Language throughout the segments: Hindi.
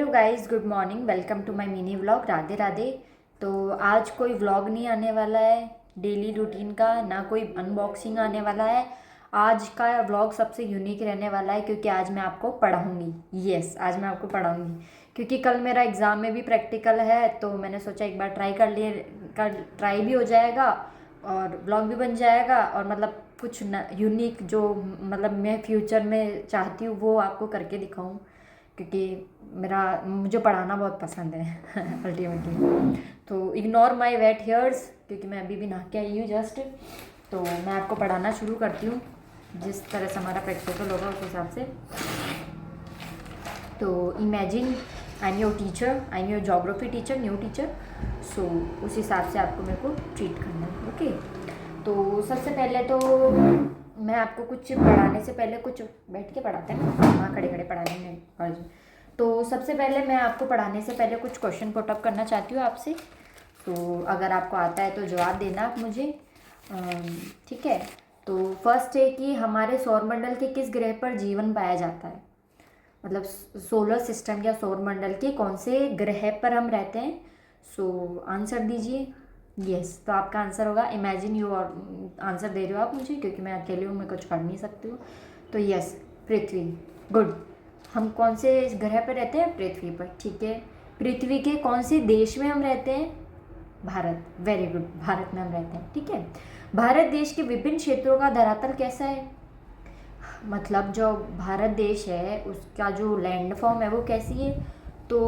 Guys, good morning. Welcome to my mini vlog. Radhe Radhe. तो आज कोई व्लॉग नहीं आने वाला है डेली रूटीन का, ना कोई अनबॉक्सिंग आने वाला है। आज का व्लॉग सबसे यूनिक रहने वाला है क्योंकि आज मैं आपको पढ़ाऊँगी। आज मैं आपको पढ़ाऊँगी क्योंकि कल मेरा एग्ज़ाम में भी प्रैक्टिकल है, तो मैंने सोचा एक बार ट्राई भी हो जाएगा और व्लॉग भी बन जाएगा और मतलब कुछ न यूनिक जो मतलब मैं फ्यूचर में चाहती हूँ वो आपको करके दिखाऊँ, क्योंकि मुझे पढ़ाना बहुत पसंद है अल्टीमेटली। तो इग्नोर माई वेट हेयर्स क्योंकि मैं अभी भी नहा के आई हूँ जस्ट। तो मैं आपको पढ़ाना शुरू करती हूँ जिस तरह से हमारा प्रैक्टिकल होगा उस हिसाब से। तो imagine I am your teacher, I am your geography teacher, new teacher. So उस हिसाब से आपको मेरे को ट्रीट करना है, ओके। तो सबसे पहले तो मैं आपको कुछ पढ़ाने से पहले कुछ बैठ के पढ़ाते हैं ना, हाँ खड़े खड़े पढ़ाने में पढ़। तो सबसे पहले मैं आपको पढ़ाने से पहले कुछ क्वेश्चन पुटअप करना चाहती हूँ आपसे। तो अगर आपको आता है तो जवाब देना आप मुझे, ठीक है। तो फर्स्ट है कि हमारे सौरमंडल के किस ग्रह पर जीवन पाया जाता है, मतलब सोलर सिस्टम या सौरमंडल के कौन से ग्रह पर हम रहते हैं। सो आंसर दीजिए। यस, तो आपका आंसर होगा इमेजिन यू, और आंसर दे रहे हो आप मुझे क्योंकि मैं अकेले हूँ, मैं कुछ कर नहीं सकती हूँ। तो यस, पृथ्वी। गुड। हम कौन से ग्रह पर रहते हैं? पृथ्वी पर, ठीक है। पृथ्वी के कौन से देश में हम रहते हैं? भारत। वेरी गुड, भारत में हम रहते हैं, ठीक है। भारत देश के विभिन्न क्षेत्रों का धरातल कैसा है, मतलब जो भारत देश है उसका जो लैंड फॉर्म है वो कैसी है? तो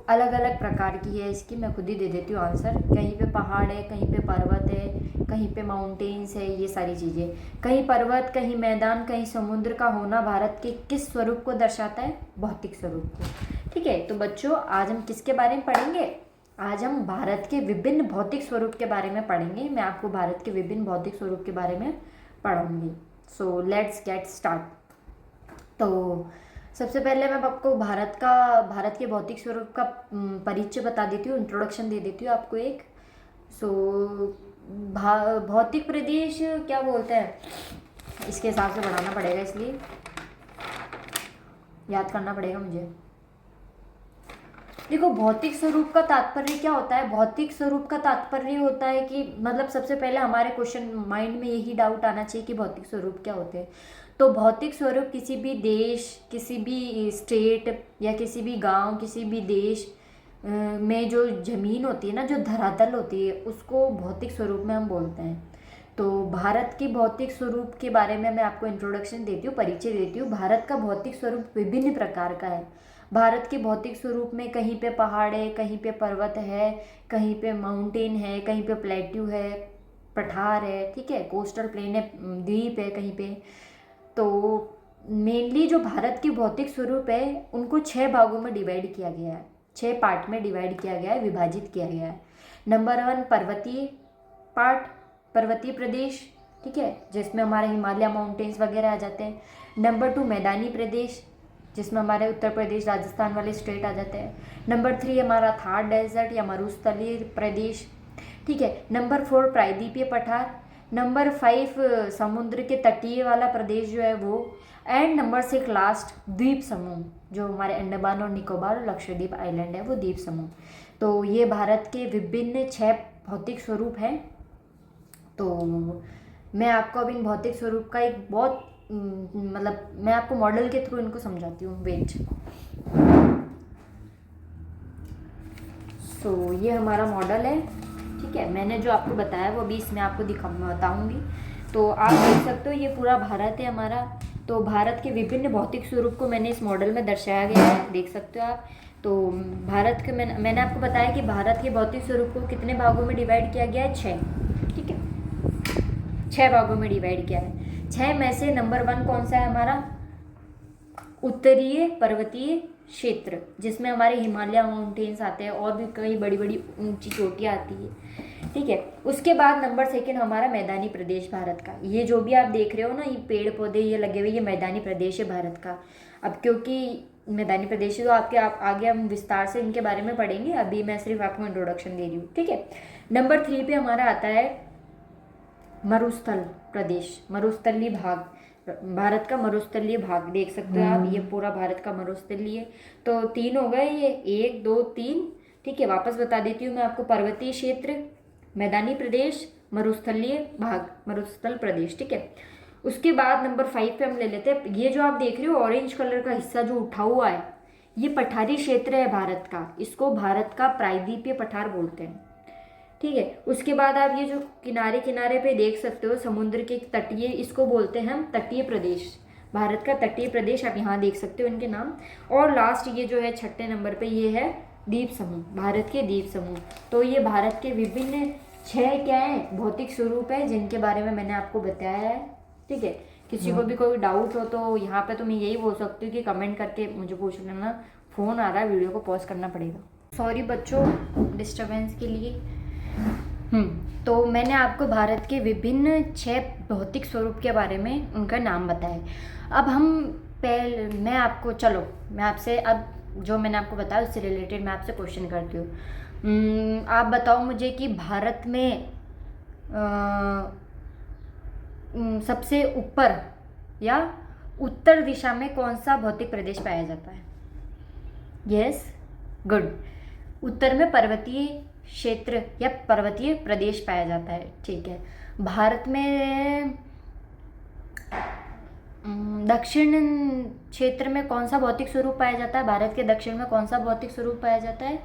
अलग अलग प्रकार की है इसकी, मैं खुद ही दे देती हूँ आंसर। कहीं पे पहाड़ है, कहीं पे पर्वत है, कहीं पे माउंटेन्स है, ये सारी चीज़ें। कहीं पर्वत, कहीं मैदान, कहीं समुद्र का होना भारत के किस स्वरूप को दर्शाता है? भौतिक स्वरूप को, ठीक है। तो बच्चों, आज हम किसके बारे में पढ़ेंगे? आज हम भारत के विभिन्न भौतिक स्वरूप के बारे में पढ़ेंगे। मैं आपको भारत के विभिन्न भौतिक स्वरूप के बारे में पढ़ाऊंगी। So let's get start. तो सबसे पहले मैं आपको भारत के भौतिक स्वरूप का परिचय बता देती हूँ, इंट्रोडक्शन दे देती हूँ आपको एक। सो भौतिक प्रदेश क्या बोलते हैं, इसके हिसाब से बढ़ाना पड़ेगा, इसलिए याद करना पड़ेगा मुझे। देखो, भौतिक स्वरूप का तात्पर्य क्या होता है? भौतिक स्वरूप का तात्पर्य होता है कि मतलब सबसे पहले हमारे क्वेश्चन माइंड में यही डाउट आना चाहिए कि भौतिक स्वरूप क्या होते हैं। तो भौतिक स्वरूप किसी भी देश, किसी भी स्टेट या किसी भी गांव, किसी भी देश में जो ज़मीन होती है ना, जो धरातल होती है, उसको भौतिक स्वरूप में हम बोलते हैं। तो भारत के भौतिक स्वरूप के बारे में मैं आपको इंट्रोडक्शन देती हूँ, परिचय देती हूँ। भारत का भौतिक स्वरूप विभिन्न प्रकार का है। भारत के भौतिक स्वरूप में कहीं पे पहाड़ है, कहीं पे पर्वत है, कहीं पे माउंटेन है, कहीं पे प्लेट्यू है, पठार है, ठीक है, कोस्टल प्लेन है, द्वीप है कहीं पे। तो मेनली जो भारत की भौतिक स्वरूप है उनको 6 भागों में डिवाइड किया गया है, 6 पार्ट में डिवाइड किया गया है, विभाजित किया गया है। नंबर 1 पर्वतीय पार्ट, पर्वतीय प्रदेश, ठीक है, जिसमें हमारे हिमालय माउंटेन्स वगैरह आ जाते हैं। नंबर 2 मैदानी प्रदेश, जिसमें हमारे उत्तर प्रदेश राजस्थान वाले स्टेट आ जाते हैं। नंबर 3 हमारा थार डेजर्ट या मरुस्थलीय प्रदेश, ठीक है। नंबर 4 प्रायद्वीपीय पठार। नंबर 5 समुद्र के तटीय वाला प्रदेश जो है वो। एंड नंबर 6 लास्ट द्वीप समूह, जो हमारे अंडमान और निकोबार और लक्षद्वीप आइलैंड है वो द्वीप समूह। तो ये भारत के विभिन्न 6 भौतिक स्वरूप हैं। तो मैं आपको अब इन भौतिक स्वरूप का एक बहुत मतलब मैं आपको मॉडल के थ्रू इनको समझाती हूँ। वेट। सो ये हमारा मॉडल है, ठीक है। मैंने जो आपको बताया वो भी इसमें आपको बताऊंगी। तो आप देख सकते हो ये पूरा भारत है हमारा। तो भारत के विभिन्न भौतिक स्वरूप को मैंने इस मॉडल में दर्शाया गया है, देख सकते हो आप। तो भारत के मैंने आपको बताया कि भारत के भौतिक स्वरूप को कितने भागों में डिवाइड किया गया है? 6, ठीक है, 6 भागों में डिवाइड किया है। 6 में से नंबर 1 कौन सा है हमारा? उत्तरीय पर्वतीय क्षेत्र, जिसमें हमारे हिमालय माउंटेन्स आते हैं और भी कई बड़ी बड़ी ऊंची चोटियाँ आती है, ठीक है। उसके बाद नंबर 2 हमारा मैदानी प्रदेश भारत का। ये जो भी आप देख रहे हो ना, ये पेड़ पौधे ये लगे हुए, ये मैदानी प्रदेश है भारत का। अब क्योंकि मैदानी प्रदेश है तो आगे हम विस्तार से इनके बारे में पढ़ेंगे, अभी मैं सिर्फ आपको इंट्रोडक्शन दे रही हूँ, ठीक है। नंबर 3 पे हमारा आता है मरुस्थल प्रदेश, मरुस्थलीय भाग, भारत का मरुस्थलीय भाग देख सकते हो आप, ये पूरा भारत का मरुस्थलीय। तो 3 हो गए ये, 1 2 3। ठीक है, वापस बता देती हूँ मैं आपको। पर्वतीय क्षेत्र, मैदानी प्रदेश, मरुस्थलीय भाग, मरुस्थल प्रदेश। ठीक है, उसके बाद नंबर 5 पे हम ले लेते हैं। ये जो आप देख रहे हो ऑरेंज कलर का हिस्सा जो उठा हुआ है, ये पठारी क्षेत्र है भारत का। इसको भारत का प्रायद्वीपीय पठार बोलते हैं। ठीक है, उसके बाद आप ये जो किनारे किनारे पे देख सकते हो समुद्र के तटीय, इसको बोलते हैं हम तटीय प्रदेश। भारत का तटीय प्रदेश आप यहाँ देख सकते हो इनके नाम। और लास्ट ये जो है 6ठे नंबर पे, ये है द्वीप समूह, भारत के द्वीप समूह। तो ये भारत के विभिन्न 6 क्या है भौतिक स्वरूप है जिनके बारे में मैंने आपको बताया है। ठीक है, किसी को भी कोई डाउट हो तो यहाँ पे तो मैं यही बोल सकती हूँ कि कमेंट करके मुझे पूछ लेना। फ़ोन आ रहा है, वीडियो को पॉज करना पड़ेगा। सॉरी बच्चों डिस्टर्बेंस के लिए। तो मैंने आपको भारत के विभिन्न 6 भौतिक स्वरूप के बारे में उनका नाम बताया। अब मैं आपको, चलो मैं आपसे अब जो मैंने आपको बताया उससे रिलेटेड मैं आपसे क्वेश्चन करती हूँ। आप बताओ मुझे कि भारत में सबसे ऊपर या उत्तर दिशा में कौन सा भौतिक प्रदेश पाया जाता है? Yes, good. उत्तर में पर्वतीय क्षेत्र या पर्वतीय प्रदेश पाया जाता है। ठीक है, भारत में दक्षिण क्षेत्र में कौन सा भौतिक स्वरूप पाया जाता है? भारत के दक्षिण में कौन सा भौतिक स्वरूप पाया जाता है?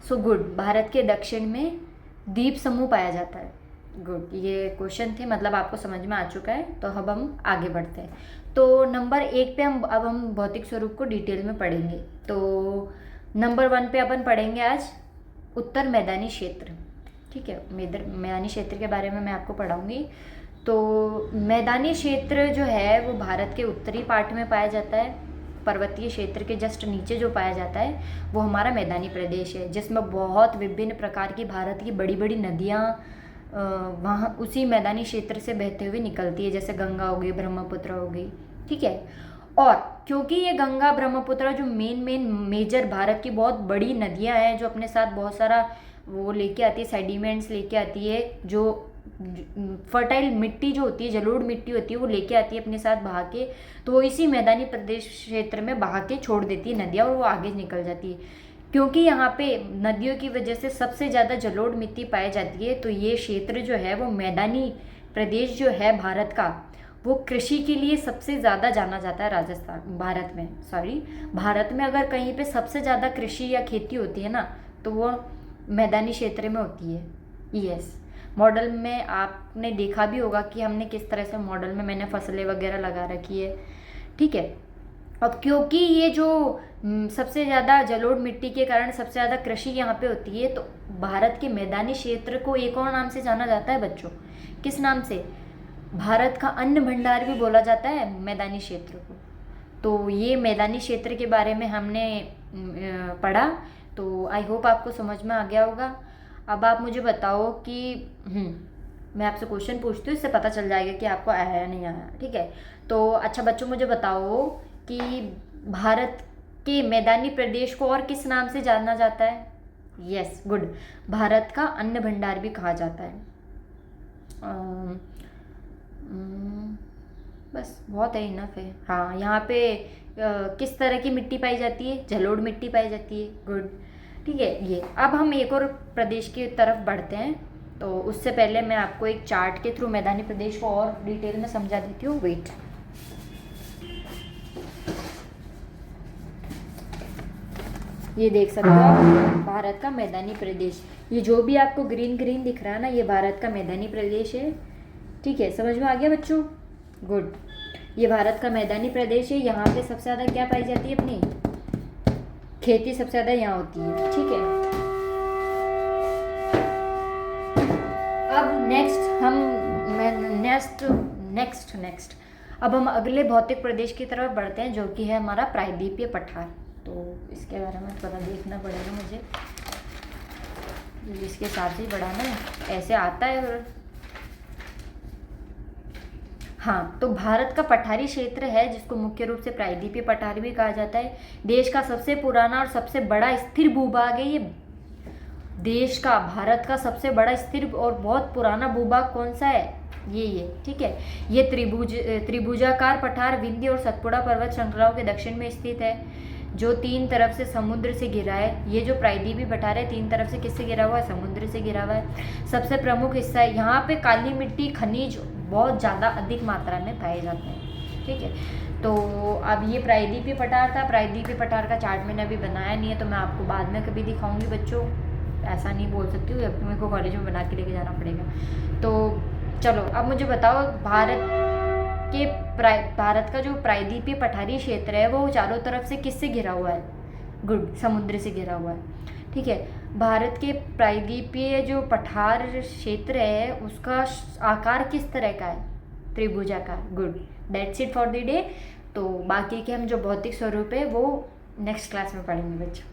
सो गुड, भारत के दक्षिण में द्वीप समूह पाया जाता है। गुड, ये क्वेश्चन थे, मतलब आपको समझ में आ चुका है। तो अब हम आगे बढ़ते हैं। तो नंबर 1 पे हम भौतिक स्वरूप को डिटेल में पढ़ेंगे। तो नंबर 1 पे अपन पढ़ेंगे आज उत्तर मैदानी क्षेत्र। ठीक है, मैदानी क्षेत्र के बारे में मैं आपको पढ़ाऊंगी। तो मैदानी क्षेत्र जो है वो भारत के उत्तरी पार्ट में पाया जाता है। पर्वतीय क्षेत्र के जस्ट नीचे जो पाया जाता है वो हमारा मैदानी प्रदेश है, जिसमें बहुत विभिन्न प्रकार की भारत की बड़ी बड़ी नदियाँ वहाँ उसी मैदानी क्षेत्र से बहते हुए निकलती है, जैसे गंगा हो गई, ब्रह्मपुत्र हो गई। ठीक है, और क्योंकि ये गंगा ब्रह्मपुत्र जो मेजर भारत की बहुत बड़ी नदियाँ हैं जो अपने साथ बहुत सारा वो लेके आती है, सेडिमेंट्स लेके आती है, जो फर्टाइल मिट्टी जो होती है, जलोढ़ मिट्टी होती है, वो लेके आती है अपने साथ बहा के। तो वो इसी मैदानी प्रदेश क्षेत्र में बहा के छोड़ देती है नदियाँ और वो आगे निकल जाती है। क्योंकि यहाँ पे नदियों की वजह से सबसे ज़्यादा जलोढ़ मिट्टी पाई जाती है, तो ये क्षेत्र जो है वो मैदानी प्रदेश जो है भारत का, वो कृषि के लिए सबसे ज़्यादा जाना जाता है। भारत में अगर कहीं पे सबसे ज़्यादा कृषि या खेती होती है ना, तो वो मैदानी क्षेत्र में होती है। यस, मॉडल में आपने देखा भी होगा कि हमने किस तरह से मॉडल में मैंने फसलें वगैरह लगा रखी है। ठीक है, अब क्योंकि ये जो सबसे ज़्यादा जलोढ़ मिट्टी के कारण सबसे ज़्यादा कृषि यहाँ पे होती है, तो भारत के मैदानी क्षेत्र को एक और नाम से जाना जाता है बच्चों। किस नाम से? भारत का अन्न भंडार भी बोला जाता है मैदानी क्षेत्र को। तो ये मैदानी क्षेत्र के बारे में हमने पढ़ा, तो आई होप आपको समझ में आ गया होगा। अब आप मुझे बताओ कि मैं आपसे क्वेश्चन पूछती हूँ, इससे पता चल जाएगा कि आपको आया या नहीं आया। ठीक है, तो अच्छा बच्चों मुझे बताओ कि भारत के मैदानी प्रदेश को और किस नाम से जाना जाता है? यस, गुड, भारत का अन्न भंडार भी कहा जाता है। बस बहुत है, इनफ है। हाँ, यहाँ पे किस तरह की मिट्टी पाई जाती है? जलोढ़ मिट्टी पाई जाती है। गुड, ठीक है। ये अब हम एक और प्रदेश की तरफ बढ़ते हैं, तो उससे पहले मैं आपको एक चार्ट के थ्रू मैदानी प्रदेश को और डिटेल में समझा देती हूँ। वेट, ये देख सकते हो आप, भारत का मैदानी प्रदेश। ये जो भी आपको ग्रीन ग्रीन दिख रहा है ना, ये भारत का मैदानी प्रदेश है। ठीक है, समझ में आ गया बच्चों? गुड, ये भारत का मैदानी प्रदेश है। यहाँ पे सबसे ज़्यादा क्या पाई जाती है? अपनी खेती सबसे ज़्यादा यहाँ होती है। ठीक है, अब नेक्स्ट अब हम अगले भौतिक प्रदेश की तरफ बढ़ते हैं, जो कि है हमारा प्रायद्वीपीय पठार। तो इसके बारे में थोड़ा देखना पड़ेगा मुझे, इसके हिसाब से ही बढ़ाना है, ऐसे आता है। और हाँ, तो भारत का पठारी क्षेत्र है जिसको मुख्य रूप से प्रायद्वीपीय पठार भी कहा जाता है। देश का सबसे पुराना और सबसे बड़ा स्थिर भूभाग है ये देश का, भारत का सबसे बड़ा स्थिर और बहुत पुराना भूभाग कौन सा है? ये ठीक है। ये त्रिभुजाकार पठार विंध्य और सतपुड़ा पर्वत श्रृंखलाओं के दक्षिण में स्थित है, जो 3 तरफ से समुद्र से घिरा है। ये जो प्रायद्वीपीय पठार है 3 तरफ से किससे घिरा हुआ है? समुद्र से घिरा हुआ है। सबसे प्रमुख हिस्सा है, यहाँ पे काली मिट्टी खनिज बहुत ज़्यादा अधिक मात्रा में पाए जाते हैं, ठीक है। तो अब ये प्रायद्वीपीय पठार था। प्रायद्वीपीय पठार का चार्ट मैंने अभी बनाया नहीं है, तो मैं आपको बाद में कभी दिखाऊंगी बच्चों, ऐसा नहीं बोल सकती हूँ, मेरे को कॉलेज में बना के लेके जाना पड़ेगा। तो चलो अब मुझे बताओ, भारत का जो प्रायद्वीपीय पठारी क्षेत्र है वो चारों तरफ से किससे घिरा हुआ है? गुड, समुद्र से घिरा हुआ है, ठीक है। भारत के प्रायद्वीपीय जो पठार क्षेत्र है उसका आकार किस तरह का है? त्रिभुजाकार। Good, that's it for the day. तो बाकी के हम जो भौतिक स्वरूप है वो नेक्स्ट क्लास में पढ़ेंगे बच्चों।